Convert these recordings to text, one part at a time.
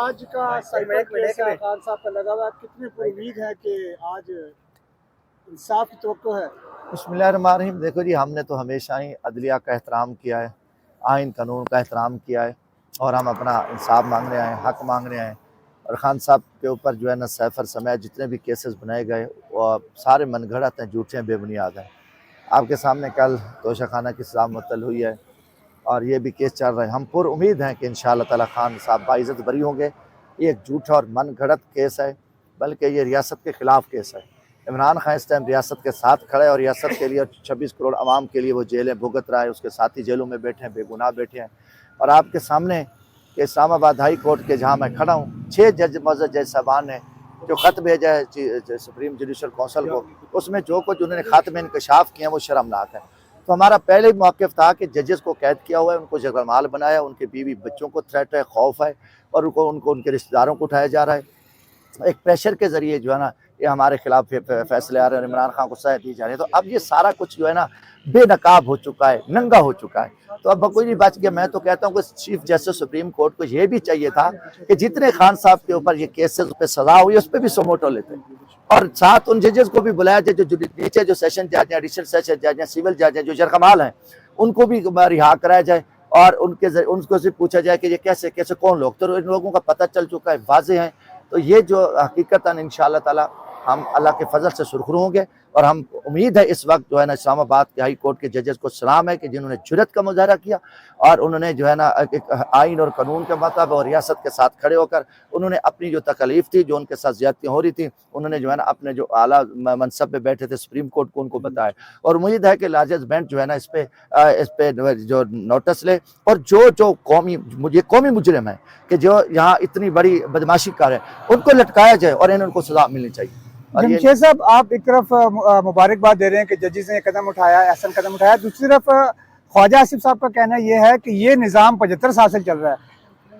आज का cyber case है खान साहब का लगा हुआ है, कितनी उम्मीद है कि आज इंसाफ की तवक्को है? बिस्मिल्लाहिर्रहमानिर्रहीम। देखो जी, हमने तो हमेशा ही अदलिया का एहतराम किया है, आइन कानून का एहतराम किया है और हम अपना इंसाफ मांगने आए हैं, हक़ मांगने आए हैं। और ख़ान साहब के ऊपर जो है ना सैफर समेत जितने भी केसेस बनाए गए वो सारे मनगढ़ंत हैं, झूठे हैं, बेबुनियाद हैं। आपके सामने कल तोशाखाना की सज़ा मुअत्तल हुई है और ये भी केस चल रहा है। हम पुरुम्मीद हैं कि इंशाअल्लाह ताला खान साहब बाइज़्ज़त बरी होंगे। ये एक झूठा और मनगढ़ंत केस है, बल्कि ये रियासत के ख़िलाफ़ केस है। इमरान खान इस टाइम रियासत के साथ खड़े है और रियासत के लिए 26 करोड़ आवाम के लिए वो जेलें भुगत रहा है, उसके साथी जेलों में बैठे हैं, बेगुनाह बैठे हैं। और आपके सामने कि इस्लामाबाद हाई कोर्ट के जहाँ मैं खड़ा हूँ, 6 जज मौजूद जज साहबान ने जो ख़त भेजा है सुप्रीम जुडिशल कौंसिल को, उसमें जो कुछ उन्होंने ख़त में इंकशाफ किया वो शर्मनाक है। तो हमारा पहले ही मौक़िफ़ था कि जजेस को कैद किया हुआ है, उनको जगरमाल बनाया, उनके बीवी बच्चों को थ्रेट है, खौफ है और उनको उनके रिश्तेदारों को उठाया जा रहा है। एक प्रेशर के ज़रिए जो है ना ये हमारे खिलाफ फैसले आ रहे हैं और इमरान खान को सज़ा दी जा रही है। तो अब ये सारा कुछ जो है ना बेनकाब हो चुका है, नंगा हो चुका है। तो अब कोई नहीं बच गया। मैं तो कहता हूँ कि चीफ जस्टिस सुप्रीम कोर्ट को ये भी चाहिए था कि जितने खान साहब के ऊपर ये केसेस पे सज़ा हुई है उस पर भी सुमोटो लेते और साथ उन जजेस को भी बुलाया जाए जो नीचे जो सेशन जज हैं, एडिशनल सेशन जज हैं, सिविल जज हैं, जो जरकमाल हैं, उनको भी रिहा कराया जाए और उनको से पूछा जाए कि ये कैसे कैसे कौन लोग, तो इन लोगों का पता चल चुका है, वाज़ेह है। तो ये जो हकीकतन इंशाअल्लाह ताला हम अल्लाह के फजल से सुरखरू होंगे और हम उम्मीद है इस वक्त जो है ना इस्लामाबाद के हाई कोर्ट के जजेस को सलाम है कि जिन्होंने जुर्रत का मुजाहरा किया और उन्होंने जो है ना एक आइन और कानून के मुताबिक और रियासत के साथ खड़े होकर उन्होंने अपनी जो तकलीफ थी, जो उनके साथ ज़्यादतियाँ हो रही थी, उन्होंने जो है ना अपने जो आला मनसब पे बैठे थे सुप्रीम कोर्ट को उनको बताया। और उम्मीद है कि लार्जेस्ट बेंच जो है ना इस पे जो नोटिस ले और जो कौमी मुजरिम है कि जो यहाँ इतनी बड़ी बदमाशी कर है उनको लटकाया जाए और इनको सजा मिलनी चाहिए। जमशेद साहब, आप एक तरफ मुबारकबाद दे रहे हैं कि जजेस ने कदम उठाया, ऐसा कदम उठाया, दूसरी तरफ ख्वाजा आसिफ साहब का कहना यह है कि ये निज़ाम 75 साल से चल रहा है।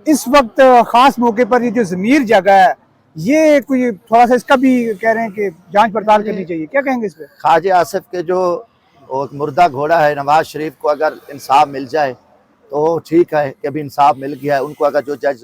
इस वक्त ख़ास मौके पर ये जो ज़मीर जगह है, ये कोई थोड़ा सा इसका भी कह रहे हैं कि जांच पड़ताल करनी चाहिए, क्या कहेंगे इस पर? ख्वाजा आसिफ के जो मुर्दा घोड़ा है नवाज शरीफ को अगर इंसाफ मिल जाए तो ठीक है कि अभी इंसाफ मिल गया है उनको। अगर जो जज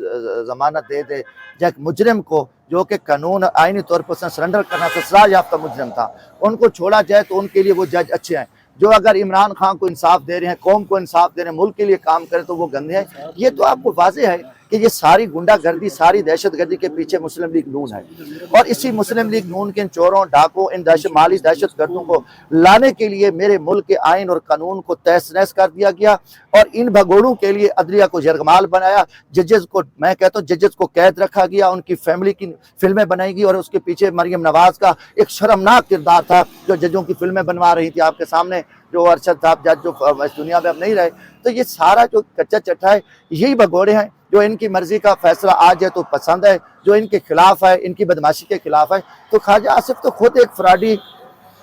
जमानत दे दे जज मुजरिम को, जो कि कानून आईनी तौर पर उसने सरेंडर करना था, सजा याफ्ता मुजरिम था, उनको छोड़ा जाए तो उनके लिए वो जज अच्छे हैं। जो अगर इमरान खान को इंसाफ दे रहे हैं, कौम को इंसाफ दे रहे हैं, मुल्क के लिए काम करें तो वो गंदे हैं। ये तो आपको वाज़ेह है कि ये सारी गुंडागर्दी, सारी दहशतगर्दी के पीछे मुस्लिम लीग नून है और इसी मुस्लिम लीग नून के इन चोरों, डाकों, इन माली दहशतगर्दों को लाने के लिए मेरे मुल्क के आइन और कानून को तहस नहस कर दिया गया और इन भगोड़ों के लिए अदलिया को जरगमाल बनाया। जजेस को, मैं कहता हूँ जजेस को कैद रखा गया, उनकी फैमिली की फिल्में बनाई गई और उसके पीछे मरियम नवाज का एक शर्मनाक किरदार था जो जजों की फिल्में बनवा रही थी। आपके सामने जो अरशद साहब जज जो इस दुनिया में अब नहीं रहे। तो ये सारा जो कच्चा चट्टा है, यही भगोड़े हैं जो इनकी मर्जी का फैसला आ जाए तो पसंद है, जो इनके खिलाफ है, इनकी बदमाशी के खिलाफ है। तो ख्वाजा आसिफ तो खुद एक फ्रॉडी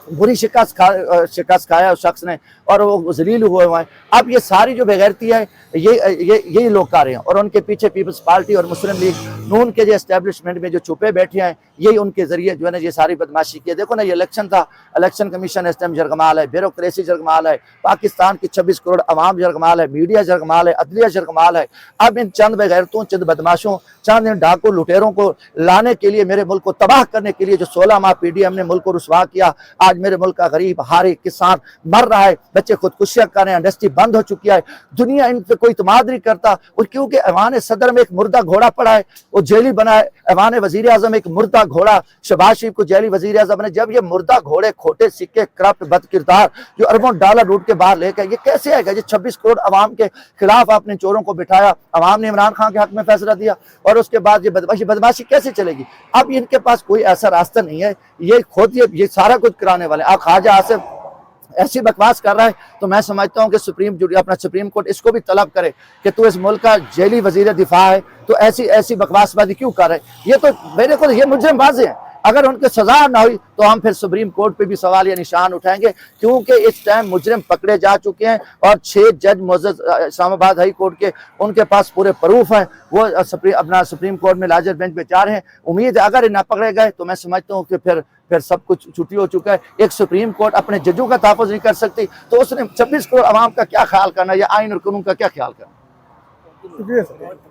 बुरी शिकस्त खाया उस शख्स ने और वो जलील हुए हैं। अब ये सारी जो बेगैरती है यही लोग कर रहे हैं और उनके पीछे पीपल्स पार्टी और मुस्लिम लीग नून के जो एस्टेब्लिशमेंट में जो छुपे बैठे हैं, यही उनके जरिए जो है ना ये सारी बदमाशी की। देखो ना, ये इलेक्शन था, इलेक्शन कमीशन इस टाइम जरगमाल है, ब्यूरोक्रेसी जरगमाल है, पाकिस्तान की 26 करोड़ आवाम जरगमाल है, मीडिया जरगमाल है, अदलिया जरगमाल है। अब इन चंद बेगैरतों, चंद बदमाशों, चंद इन डाकू लुटेरों को लाने के लिए, मेरे मुल्क को तबाह करने के लिए जो 16 माह PDM ने मुल्क को रुसवा किया, आज मेरे मुल्क का गरीब हारी किसान मर रहा है, बच्चे खुदकुशियां कर रहे हैं, इंडस्ट्री बंद हो चुकी है, दुनिया इन पे कोई इत्मीनान नहीं करता। और क्योंकि ऐवान सदर में एक मुर्दा घोड़ा पड़ा है, वो जेली बना है। ऐवान वजीर आजम एक मुर्दा घोड़ा, शहबाज शरीफ को जेली वजीर आजम बने। जब ये मुर्दा घोड़े, खोटे सिक्के, करप्ट बद किरदार जो अरबों डॉलर लूट के बाहर लेकर, ये कैसे आएगा? ये 26 करोड़ आवाम के खिलाफ आपने चोरों को बिठाया, आवाम ने इमरान खान के हक में फैसला दिया और उसके बाद ये बदमाशी कैसे चलेगी? अब इनके पास कोई ऐसा रास्ता नहीं है, ये खुद ये सारा कुछ कराने वाले। अब ख्वाजा आसिफ ऐसी बकवास कर रहा है तो मैं समझता हूँ कि सुप्रीम कोर्ट इसको भी तलब करे कि तू इस मुल्क का जेली वजीर दिफा है तो ऐसी बकवासबाजी क्यों कर रहे हैं? ये तो मेरे को ये मुजरिम बाज़ है। अगर उनके सजा ना हुई तो हम फिर सुप्रीम कोर्ट पे भी सवाल या निशान उठाएंगे, क्योंकि इस टाइम मुजरिम पकड़े जा चुके हैं और 6 जज मौजूद इस्लामाबाद हाई कोर्ट के, उनके पास पूरे प्रूफ हैं, वो अपना सुप्रीम कोर्ट में लार्जर बेंच पे जा रहे हैं। उम्मीद है अगर ना पकड़े गए तो मैं समझता हूँ कि फिर सब कुछ छुट्टी हो चुका है। एक सुप्रीम कोर्ट अपने जजों का तहफ़्फ़ुज़ नहीं कर सकती तो उसने 26 करोड़ आवाम का क्या ख्याल करना या आइन और कानून का क्या ख्याल करना। शुक्रिया सर।